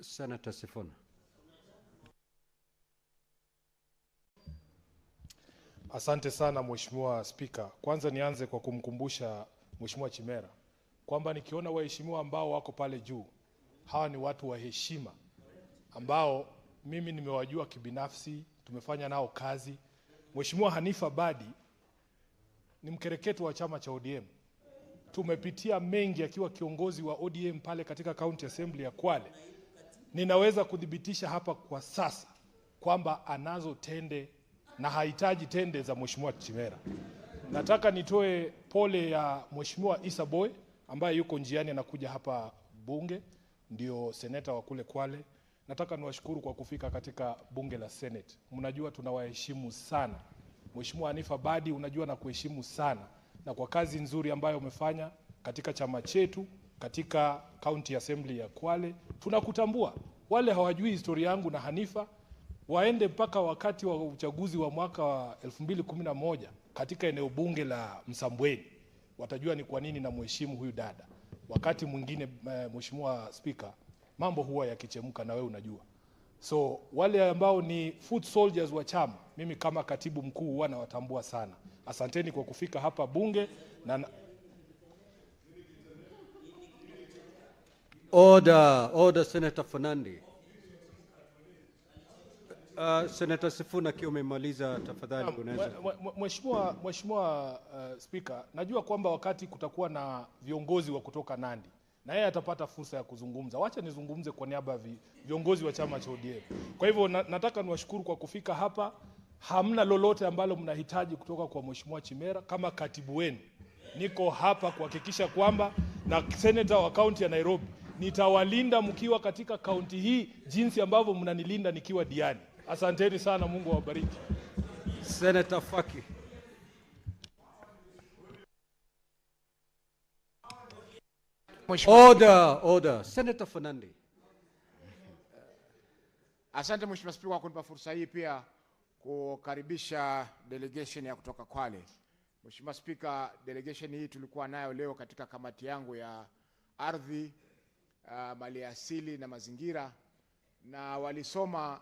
Senator Sifuna. Asante sana Mheshimiwa Spika. Kwanza nianze kwa kumkumbusha Mheshimiwa Chimera kwamba nikiona waheshimiwa ambao wako pale juu, hawa ni watu wa heshima ambao mimi nimewajua kibinafsi, tumefanya nao kazi. Mheshimiwa Hanifa Badi ni mkereketo wa chama cha ODM. Tumepitia mengi akiwa kiongozi wa ODM pale katika County Assembly ya Kwale. Ninaweza kudhibitisha hapa kwa sasa kwamba anazo tende na hahitaji tende za Mheshimiwa Chimera. Nataka nitoe pole ya Mheshimiwa Issa Boy ambaye yuko njiani anakuja hapa bunge, ndio seneta wa kule Kwale. Nataka niwashukuru kwa kufika katika bunge la Senate. Mnajua tunawaheshimu sana. Mheshimiwa Hanifa Badi, unajua na kuheshimu sana na kwa kazi nzuri ambayo umefanya katika chama chetu, katika County Assembly ya Kwale. Tunakutambua. Wale hawajui historia yangu na Hanifa waende mpaka wakati wa uchaguzi wa mwaka wa 2011 katika eneo bunge la Msambweni. Watajua ni kwa nini na mheshimu huyu dada. Wakati mwingine Mheshimiwa Speaker, mambo huwa yakichemka na wewe unajua. So wale ambao ni foot soldiers wa chama, mimi kama katibu mkuu huwa nawatambua sana. Asanteni kwa kufika hapa bunge na Order Senator Fernandi. Senator Sifuna kiwa umemaliza tafadhali unaweza. Mheshimiwa Speaker, najua kwamba wakati kutakuwa na viongozi wa kutoka Nandi na yeye atapata fursa ya kuzungumza. Wacha nizungumze kwa niaba ya viongozi wa chama cha ODM. Kwa hivyo nataka niwashukuru kwa kufika hapa. Hamna lolote ambalo mnahitaji kutoka kwa Mheshimiwa Chimera. Kama katibu wenu niko hapa kuhakikisha kwamba na senator wa kaunti ya Nairobi nitawalinda mkiwa katika kaunti hii jinsi ambavyo mnanilinda nikiwa Diani. Asanteni sana, Mungu awabariki. Senator Faki. Order. Senator Fernandi. Asante Mheshimiwa Spika kwa kunipa fursa hii pia kukaribisha delegation ya kutoka Kwale. Mheshimiwa Spika, delegation hii tulikuwa nayo leo katika kamati yangu ya ardhi, mali asili na mazingira, na walisoma